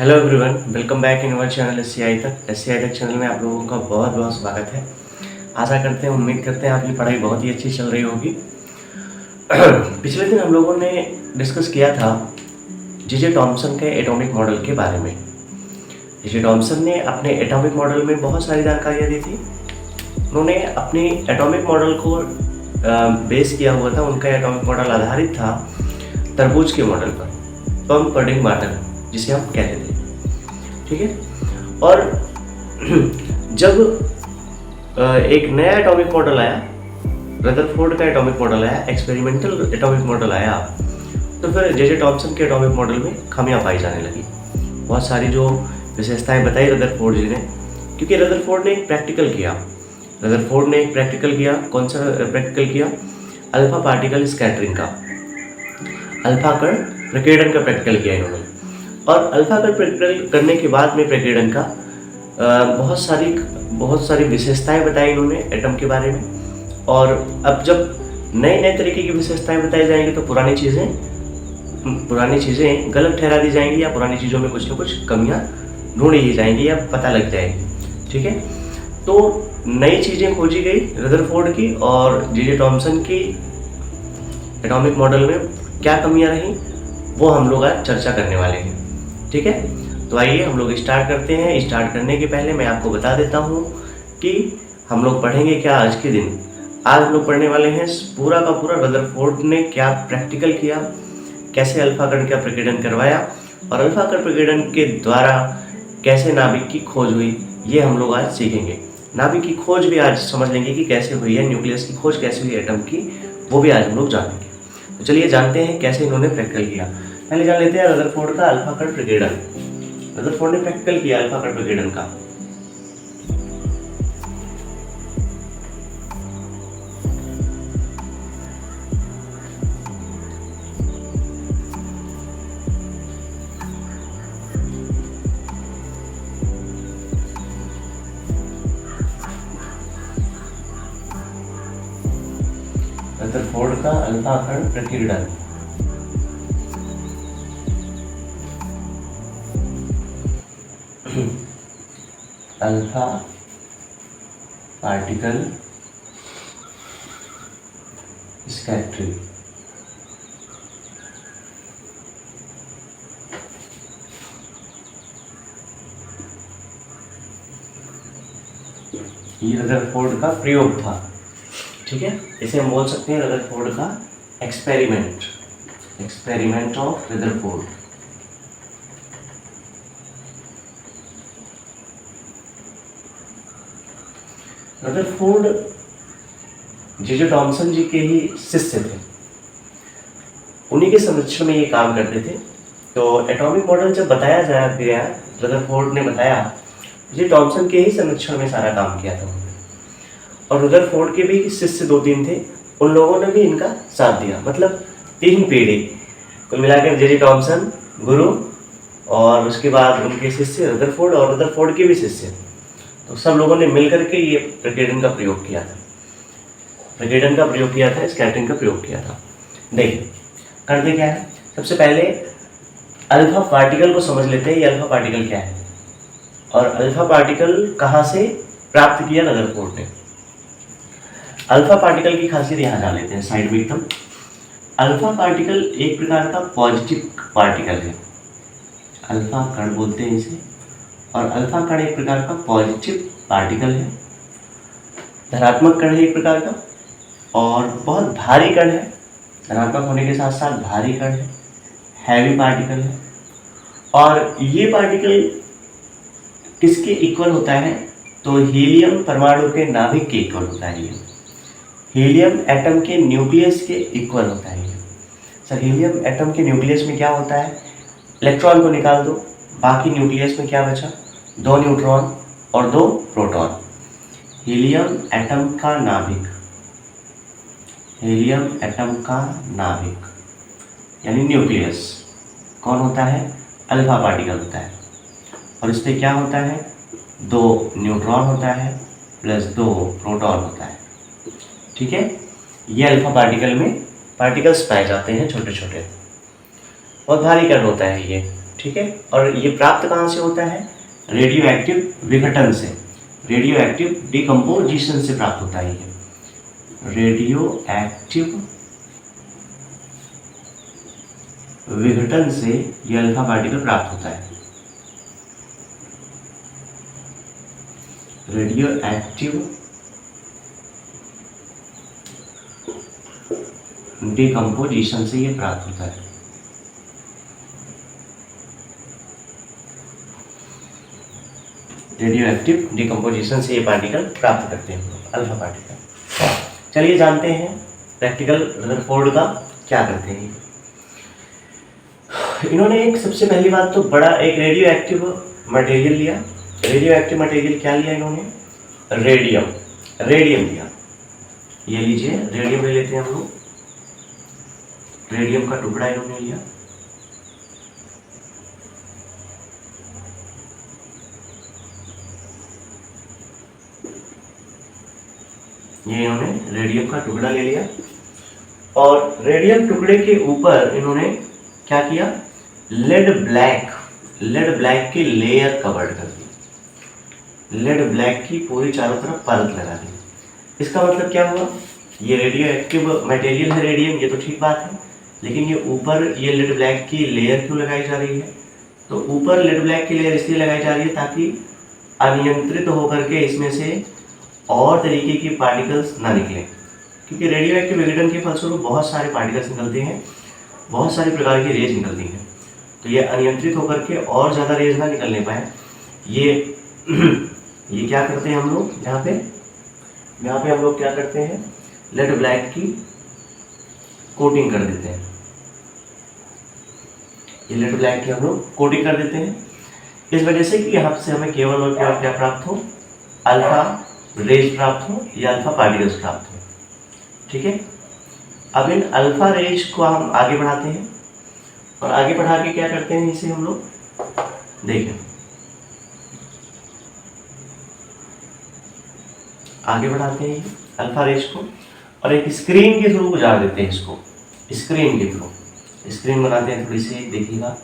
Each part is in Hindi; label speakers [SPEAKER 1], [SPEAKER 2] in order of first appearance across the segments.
[SPEAKER 1] Hello everyone, welcome back in our channel S C I तक चैनल में आप लोगों का बहुत बहुत स्वागत है। आशा करते हैं, उम्मीद करते हैं आपकी पढ़ाई बहुत ही अच्छी चल रही होगी। पिछले दिन हम लोगों ने डिस्कस किया था जे टॉमसन के एटॉमिक मॉडल के बारे में। जे टॉमसन ने अपने एटॉमिक मॉडल में बहुत सारी जानकारियाँ दी थी। उन्होंने अपनी एटॉमिक मॉडल को बेस किया हुआ था। उनका एटॉमिक मॉडल आधारित था तरबूज के मॉडल पर, पम पडिंग वाटर जिसे हम कहते थे। ठीक है, और जब एक नया एटॉमिक मॉडल आया, रदरफोर्ड का एटॉमिक मॉडल आया, एक्सपेरिमेंटल एटॉमिक मॉडल आया, तो फिर जे टॉमसन के एटॉमिक मॉडल में खामियां पाई जाने लगी। बहुत सारी जो विशेषताएं बताई रदरफोर्ड जी ने, क्योंकि रदरफोर्ड ने एक प्रैक्टिकल किया। कौन सा प्रैक्टिकल किया? अल्फा पार्टिकल स्कैटरिंग का, अल्फा कण प्रकीर्णन का प्रैक्टिकल किया इन्होंने। और अल्फा कण प्रैक्टिकल करने के बाद में प्रकीर्णन का बहुत सारी विशेषताएं बताई इन्होंने एटम के बारे में। और अब जब नए नए तरीके की विशेषताएं बताई जाएंगी तो पुरानी चीज़ें गलत ठहरा दी जाएंगी, या पुरानी चीज़ों में कुछ न कुछ कमियां ढूंढी ही जाएंगी या पता लग जाएगी। ठीक है, तो नई चीज़ें खोजी गई रदरफोर्ड की, और जे टॉमसन की एटॉमिक मॉडल में क्या कमियां रही वो हम लोग आज चर्चा करने वाले हैं। ठीक है, तो आइए हम लोग स्टार्ट करते हैं। स्टार्ट करने के पहले मैं आपको बता देता हूँ कि हम लोग पढ़ेंगे क्या आज के दिन। आज हम लोग पढ़ने वाले हैं पूरा का पूरा रदरफोर्ड ने क्या प्रैक्टिकल किया, कैसे अल्फा कण का प्रकीर्णन करवाया, और अल्फा कण प्रकीर्णन के द्वारा कैसे नाभिक की खोज हुई, ये हम लोग आज सीखेंगे। नाभिक की खोज भी आज समझ लेंगे कि कैसे हुई है, न्यूक्लियस की खोज कैसे हुई एटम की, वो भी आज हम लोग जानेंगे। तो चलिए जानते हैं कैसे इन्होंने प्रैक्टिकल किया। पहले जान लेते हैं रदरफोर्ड का अल्फा कण प्रकीर्णन। रदरफोर्ड ने प्रैक्टिकल किया अल्फा कण प्रकीर्णन का। रदरफोर्ड का अल्फा कण प्रकीर्णन। Alpha particle scattering. ये रदरफोर्ड का प्रयोग था। ठीक है, इसे हम बोल सकते हैं रदरफोर्ड का experiment of Rutherford. Rutherford J Thomson ji के ही शिष्य थे, उन्हीं के संरक्षण में ये काम करते थे। तो एटॉमिक मॉडल जब बताया गया, रदरफोर्ड ने बताया, जे टॉमसन के ही संरक्षण में सारा काम किया था उन्होंने। और रदरफोर्ड के भी शिष्य 2-3 थे, उन लोगों ने भी इनका साथ दिया। मतलब 3 पीढ़ी कुल मिलाकर, जे टॉमसन गुरु, और उसके बाद उनके शिष्य रदरफोर्ड, और रदरफोर्ड के भी शिष्य। तो सब लोगों ने मिलकर के ये प्रकीर्णन का प्रयोग किया था, स्कैटरिंग का प्रयोग किया था। देखिए करते क्या है, सबसे पहले अल्फा पार्टिकल को समझ लेते हैं। ये अल्फा पार्टिकल क्या है और अल्फा पार्टिकल कहाँ से प्राप्त किया रदरफोर्ड ने। अल्फा पार्टिकल की खासियत यहाँ जान लेते हैं साइड में एकदम। अल्फा पार्टिकल एक प्रकार का पॉजिटिव पार्टिकल है, अल्फा कण बोलते हैं इसे। और अल्फा कण एक प्रकार का पॉजिटिव पार्टिकल है, धनात्मक कण है एक प्रकार का, और बहुत भारी कण है। धनात्मक होने के साथ साथ भारी कण है, हैवी पार्टिकल है। और ये पार्टिकल किसके इक्वल होता है? तो हीलियम परमाणु के नाभिक के इक्वल होता है। ये हीलियम एटम के न्यूक्लियस के इक्वल होता है। सर, हीलियम एटम के न्यूक्लियस में क्या होता है? इलेक्ट्रॉन को निकाल दो, बाकी न्यूक्लियस में क्या बचा? 2 न्यूट्रॉन और 2 प्रोटॉन। हीलियम एटम का नाभिक यानी न्यूक्लियस कौन होता है? अल्फा पार्टिकल होता है। और इस पर क्या होता है? 2 न्यूट्रॉन होता है प्लस 2 प्रोटॉन होता है। ठीक है, ये अल्फा पार्टिकल में पार्टिकल्स पाए जाते हैं, छोटे छोटे, बहुत भारी कण होता है ये। ठीक है। और ये प्राप्त कहाँ से होता है? रेडियो एक्टिव विघटन से, रेडियो एक्टिव डिकम्पोजिशन से प्राप्त होता है। ये रेडियो एक्टिव विघटन से ये अल्फा पार्टिकल प्राप्त होता है। रेडियो एक्टिव डिकम्पोजिशन से ये प्राप्त होता है। रेडियो एक्टिव डिकम्पोजिशन से ये पार्टिकल प्राप्त करते हैं, अल्फा पार्टिकल। चलिए जानते हैं प्रैक्टिकल रदरफोर्ड का क्या करते हैं। इन्होंने एक सबसे पहली बात तो बड़ा एक रेडियो एक्टिव मटेरियल लिया। रेडियो एक्टिव मटेरियल क्या लिया इन्होंने? रेडियम, रेडियम लिया। ये लीजिए रेडियम ले लेते हैं हम लोग, रेडियम का टुकड़ा इन्होंने लिया। ये इन्होंने रेडियम का टुकड़ा ले लिया और रेडियम टुकड़े के ऊपर इन्होंने क्या किया? लेड ब्लैक की लेयर कवर्ड कर दी, लेड ब्लैक की पूरी चारों तरफ परत लगा दी। इसका मतलब क्या हुआ? ये रेडियो एक्टिव मटेरियल है रेडियम, ये तो ठीक बात है, लेकिन ये ऊपर ये लेड ब्लैक की लेयर क्यों लगाई जा रही है? तो ऊपर लेड ब्लैक की लेयर इसलिए लगाई जा रही है ताकि अनियंत्रित होकर के इसमें से और तरीके की पार्टिकल्स ना निकले, क्योंकि रेडियो एक्टिव विघटन के फलस्वरूप बहुत सारे पार्टिकल्स निकलते हैं, बहुत सारी प्रकार की रेज निकलती हैं। तो ये अनियंत्रित होकर के और ज़्यादा रेज ना निकलने पाए, ये क्या करते हैं हम लोग यहाँ पे हम लोग क्या करते हैं? लेड ब्लैक की कोटिंग कर देते हैं। ये लेड ब्लैक की हम लोग कोटिंग कर देते हैं इस वजह से कि यहाँ से हमें केवल और केवल क्या प्राप्त हो? अल्फा रेज प्राप्त हो या अल्फा पार्टिकल्स प्राप्त हो। ठीक है। अब इन अल्फा रेज को हम आगे बढ़ाते हैं और आगे बढ़ा के क्या करते हैं? इसे हम लोग देखें, आगे बढ़ाते हैं अल्फा रेज को और एक स्क्रीन के थ्रू गुजार देते हैं इसको, स्क्रीन के थ्रू स्क्रीन बनाते हैं थोड़ी सी, देखिएगा।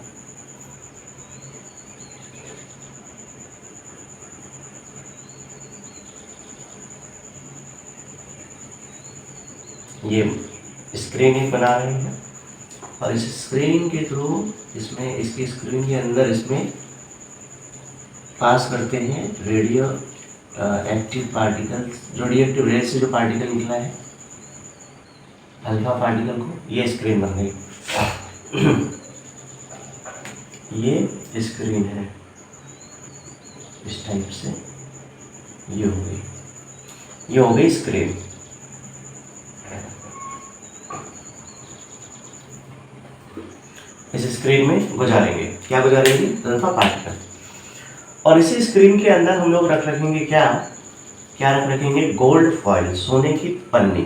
[SPEAKER 1] ये स्क्रीन ही बना रहे हैं और इस स्क्रीन के थ्रू इसमें इसकी स्क्रीन के अंदर इसमें पास करते हैं radio active particles, radio active rays से जो पार्टिकल निकला है अल्फा पार्टिकल को, ये स्क्रीन बन गई। ये स्क्रीन है इस टाइप से, ये हो गई स्क्रीन। इस स्क्रीन में गुजारेंगे, क्या गुजारेंगे? Alpha particle. और इसी स्क्रीन के अंदर हम लोग रख रखेंगे क्या रख रखेंगे? गोल्ड फॉइल, सोने की पन्नी,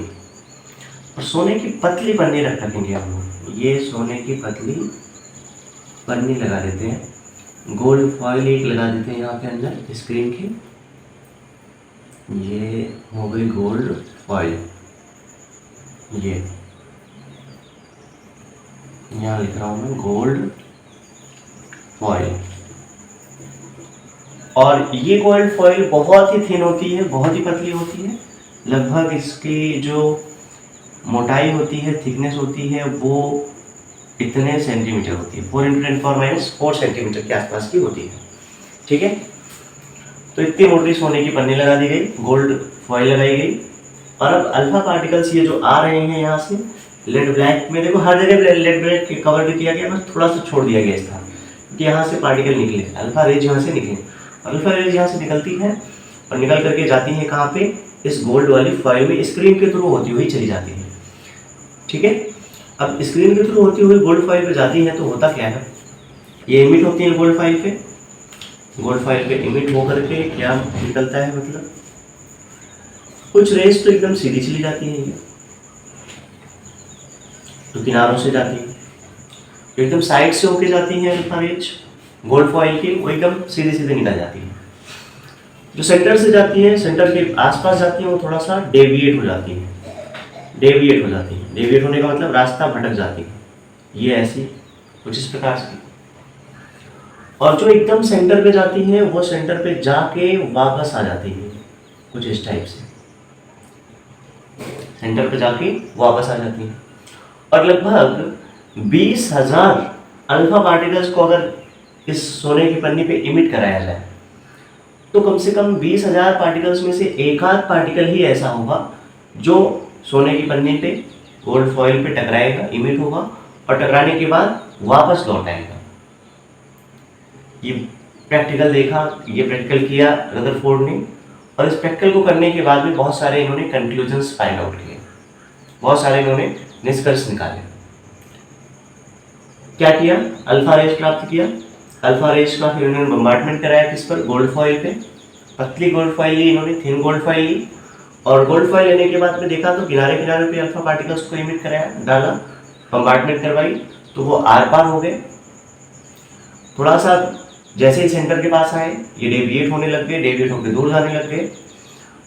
[SPEAKER 1] और सोने की पतली पन्नी रख रखेंगे हम लोग। ये सोने की पतली पन्नी लगा देते हैं, गोल्ड फॉइल एक लगा देते हैं यहाँ पे अंदर स्क्रीन के। ये हो गई गोल्ड फॉइल, ये यहाँ लिख रहा हूँ मैं गोल्ड फॉइल। और ये गोल्ड फॉइल बहुत ही थिन होती है, बहुत ही पतली होती है। लगभग इसकी जो मोटाई होती है, थिकनेस होती है, वो इतने सेंटीमीटर होती है, 4 × 10⁻⁴ सेंटीमीटर के आसपास की होती है। ठीक है। तो इतनी मोटी सोने की पन्नी लगा दी गई, गोल्ड फॉइल लगाई गई। और अब अल्फा पार्टिकल्स ये जो आ रहे हैं यहाँ से लेड ब्लैक में, देखो हर जगह लेड ब्लैक कवर भी किया गया, बस थोड़ा सा छोड़ दिया गया स्थान कि यहाँ से पार्टिकल निकले, अल्फा रेज यहाँ से निकले। अल्फा रेज यहाँ से निकलती है और निकल करके जाती है कहाँ पे? इस गोल्ड वाली फॉइल में, स्क्रीन के थ्रू होती हुई चली जाती है। ठीक है। अब स्क्रीन के थ्रू होती हुई गोल्ड फॉइल पे जाती है तो होता क्या है? ये इमिट होती है गोल्ड फॉइल पे, गोल्ड फॉइल पे इमिट होकर के क्या निकलता है? मतलब कुछ रेज तो एकदम सीधी चली जाती है, ये तो किनारों से जाती है, एकदम साइड से होके जाती है अल्फा रेज गोल्ड फॉइल की, वो एकदम सीधे सीधे निकल जाती है। जो सेंटर से जाती है, सेंटर के आसपास जाती है, वो थोड़ा सा डेविएट हो जाती है, डेविएट हो जाती है। डेविएट होने का मतलब रास्ता भटक जाती है। ये ऐसी कुछ इस प्रकार से। और जो एकदम सेंटर पे जाती है वो सेंटर पे जाके वापस आ जाती है, कुछ इस टाइप से सेंटर पे जाके वापस आ जाती है। और लगभग 20,000 अल्फा पार्टिकल्स को अगर इस सोने की पन्नी पे इमिट कराया जाए तो कम से कम 20,000 पार्टिकल्स में से एक आध पार्टिकल ही ऐसा होगा जो सोने की पन्नी पे गोल्ड फॉइल पे टकराएगा, इमिट होगा और टकराने के बाद वापस लौट आएगा। ये प्रैक्टिकल देखा, ये प्रैक्टिकल किया रदरफोर्ड ने, और इस प्रैक्टिकल को करने के बाद में बहुत सारे इन्होंने कंक्लूजन्स फाइंड आउट किए, बहुत सारे इन्होंने निष्कर्ष निकाले। क्या किया? अल्फा रेज प्राप्त किया। अल्फा रेज का फिर इन्होंने बम्बार्डमेंट कराया किस पर? गोल्ड फॉइल पे। पतली गोल्ड फॉइल ली इन्होंने, थिन गोल्ड फॉइल ली, और गोल्ड फॉइल लेने के बाद में देखा तो किनारे किनारे पे अल्फा पार्टिकल्स को इमिट कराया, डाला, बम्बार्डमेंट करवाई, तो वो आर पार हो गए। थोड़ा सा जैसे ही सेंटर के पास आए ये डेविएट होने लग गए, डेविएट होकर दूर जाने लग गए,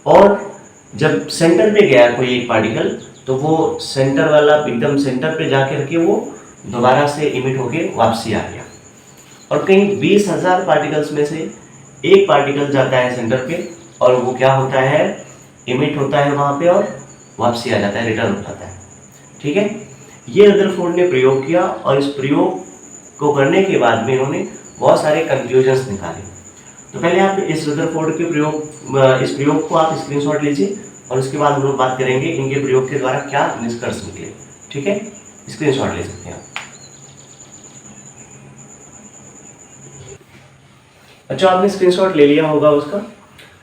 [SPEAKER 1] और जब सेंटर पे गया कोई एक पार्टिकल तो वो सेंटर वाला एकदम सेंटर पे जाके रखे वो दोबारा से इमिट होके वापसी आ गया। और कहीं 20,000 पार्टिकल्स में से एक पार्टिकल जाता है सेंटर पे और वो क्या होता है? इमिट होता है वहाँ पे और वापसी आ जाता है, रिटर्न हो जाता है। ठीक है, ये रदरफोर्ड ने प्रयोग किया और इस प्रयोग को करने के बाद में इन्होंने बहुत सारे कंक्लूजन्स निकाले। तो पहले आप इस रदरफोर्ड के इस प्रयोग को आप स्क्रीनशॉट लीजिए और उसके बाद हम लोग बात करेंगे इनके प्रयोग के द्वारा क्या निष्कर्ष निकले। ठीक है, स्क्रीनशॉट ले सकते हैं आप। अच्छा, आपने स्क्रीनशॉट ले लिया होगा उसका,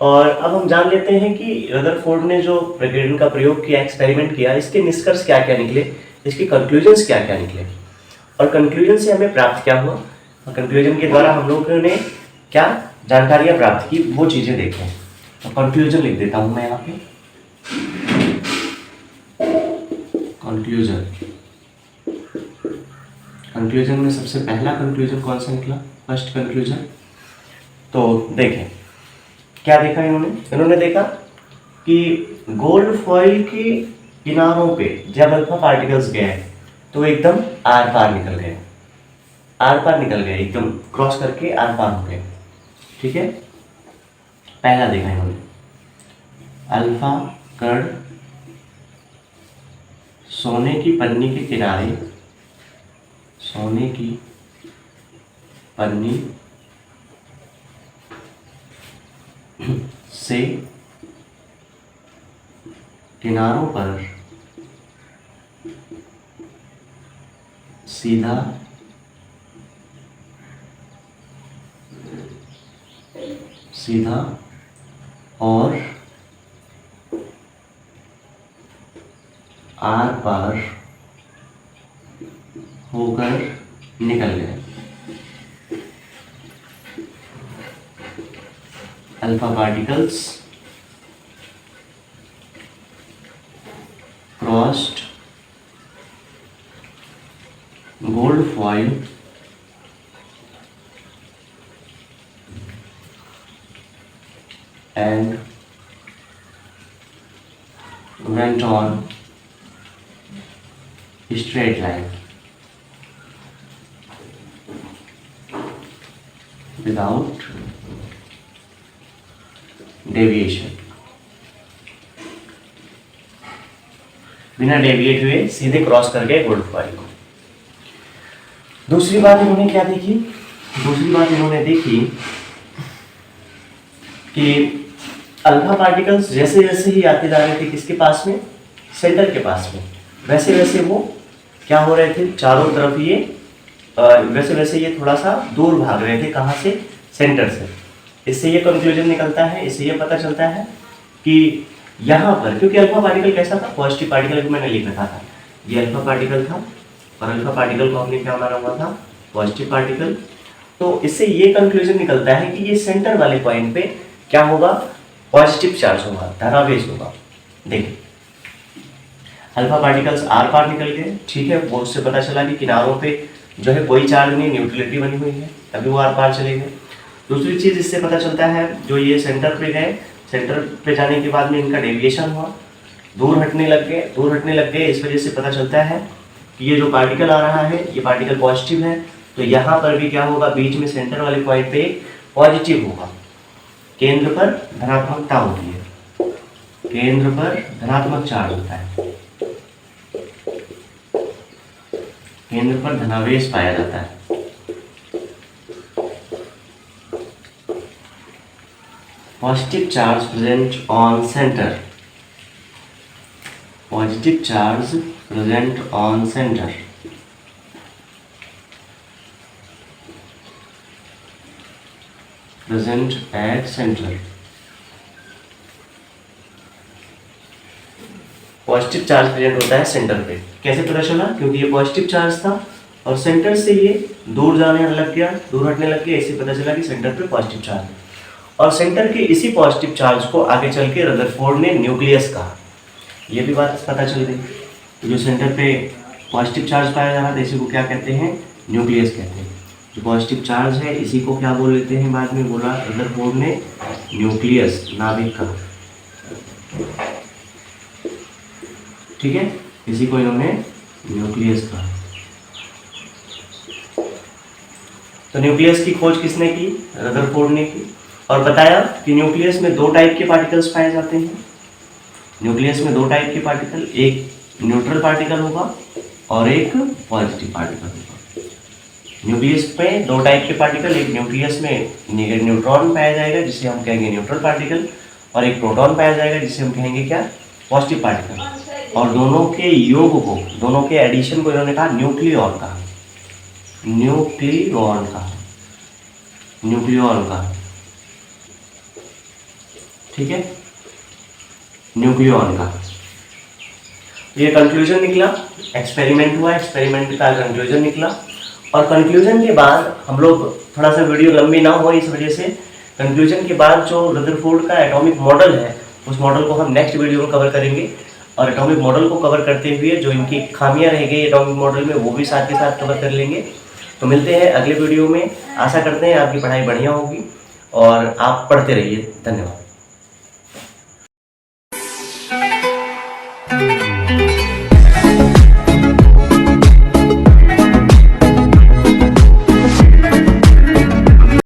[SPEAKER 1] और अब हम जान लेते हैं कि रदरफोर्ड ने जो प्रकीर्णन का प्रयोग किया, एक्सपेरिमेंट किया, इसके निष्कर्ष क्या क्या निकले, इसके कंक्लूजन्स क्या क्या निकले, और कंक्लूजन से हमें प्राप्त क्या हुआ, और कंक्लूजन के द्वारा हम लोगों ने क्या जानकारियां प्राप्त की, वो चीज़ें देखें। तो कंक्लूजन लिख देता हूँ मैं यहाँ पे, कंक्लूजन। कंक्लूजन में सबसे पहला कंक्लूजन कौन सा निकला? First conclusion. तो देखें क्या देखा इन्होंने देखा कि गोल्ड फॉइल के किनारों पे जब अल्फा पार्टिकल्स गए तो एकदम आर पार निकल गए, आर पार निकल गए, एकदम क्रॉस करके आर पार हो गए। ठीक है, पहला देखा इन्होंने, अल्फा कण सोने की पन्नी के किनारे, सोने की पन्नी से किनारों पर सीधा सीधा और आर पार होकर निकल गए। Alpha particles crossed gold foil and went on straight line without deviation, बिना डेविएट हुए सीधे क्रॉस कर गए गोल्ड फॉइल को। दूसरी बात इन्होंने क्या देखी? दूसरी बात इन्होंने देखी कि अल्फा पार्टिकल्स जैसे जैसे ही आते जा रहे थे किसके पास में? सेंटर के पास में, वैसे वैसे वो क्या हो रहे थे? चारों तरफ ये वैसे वैसे ये थोड़ा सा दूर भाग रहे थे। कहाँ से? सेंटर से। इससे ये कंक्लूजन निकलता है, इससे ये पता चलता है कि यहाँ पर, क्योंकि अल्फा पार्टिकल कैसा था? पॉजिटिव पार्टिकल को मैंने लिख रखा था, ये अल्फा पार्टिकल था और अल्फा पार्टिकल को हमने क्या माना हुआ था? Positive particle. तो इससे ये कंक्लूजन निकलता है कि ये सेंटर वाले पॉइंट पे क्या होगा? पॉजिटिव चार्ज होगा, धनावेश होगा। देखिए अल्फा पार्टिकल्स आर पार निकल गए, ठीक है, वो उससे पता चला कि किनारों पे जो है कोई चार्ज नहीं, न्यूट्रलिटी बनी हुई है, तभी वो आर पार चले गए। दूसरी चीज़ इससे पता चलता है, जो ये सेंटर पे गए, सेंटर पे जाने के बाद में इनका डेविएशन हुआ, दूर हटने लग गए, दूर हटने लग गए। इस वजह से पता चलता है कि ये जो पार्टिकल आ रहा है ये पार्टिकल पॉजिटिव है, तो यहाँ पर भी क्या होगा, बीच में सेंटर वाले पॉइंट पे पॉजिटिव होगा, केंद्र पर धनात्मकता होती है, केंद्र पर धनात्मक चार्ज होता है, केंद्र पर धनावेश पाया जाता है। Positive charge present on centre, positive charge present on centre, present at centre. Positive charge present होता है सेंटर पे। कैसे पता चला? क्योंकि ये पॉजिटिव चार्ज था और सेंटर से ये दूर जाने लग गया, दूर हटने लग गया, इससे पता चला कि सेंटर पे पॉजिटिव चार्ज है। और सेंटर के इसी पॉजिटिव चार्ज को आगे चल के रदरफोर्ड ने न्यूक्लियस कहा। ये भी बात पता चल गई। जो सेंटर पे पॉजिटिव चार्ज पाया जा रहा था इसी को क्या कहते हैं? न्यूक्लियस कहते हैं। जो पॉजिटिव चार्ज है इसी को क्या बोल लेते हैं? बाद में बोला रदरफोर्ड ने, न्यूक्लियस, नाभिक कहा। ठीक है, इसी को इन्होंने न्यूक्लियस कहा। तो न्यूक्लियस की खोज किसने की? रदरफोर्ड ने की। और बताया कि न्यूक्लियस में 2 टाइप के पार्टिकल्स पाए जाते हैं। न्यूक्लियस में 2 टाइप के पार्टिकल, एक न्यूट्रल पार्टिकल होगा और एक पॉजिटिव पार्टिकल होगा। न्यूक्लियस में 2 टाइप के पार्टिकल, एक न्यूक्लियस में न्यूट्रॉन पाया जाएगा जिसे हम कहेंगे न्यूट्रल पार्टिकल, और एक प्रोटॉन पाया जाएगा जिसे हम कहेंगे क्या? Positive particle. और दोनों के योग को, दोनों के एडिशन को इन्होंने कहा न्यूक्लियॉन कहा, न्यूक्लियॉन कहा, न्यूक्लियॉन कहा। ठीक है, न्यूक्लियॉन का। ये कंक्लूजन निकला, एक्सपेरिमेंट हुआ, एक्सपेरिमेंट का कंक्लूजन निकला। और कंक्लूजन के बाद हम लोग, थोड़ा सा वीडियो लंबी ना हो इस वजह से, कंक्लूजन के बाद जो रदरफोर्ड का एटॉमिक मॉडल है उस मॉडल को हम नेक्स्ट वीडियो में कवर करेंगे। और एटॉमिक मॉडल को कवर करते हुए जो इनकी खामियां रह गई एटॉमिक मॉडल में वो भी साथ के साथ कवर कर लेंगे। तो मिलते हैं अगले वीडियो में। आशा करते हैं आपकी पढ़ाई बढ़िया होगी और आप पढ़ते रहिए। धन्यवाद।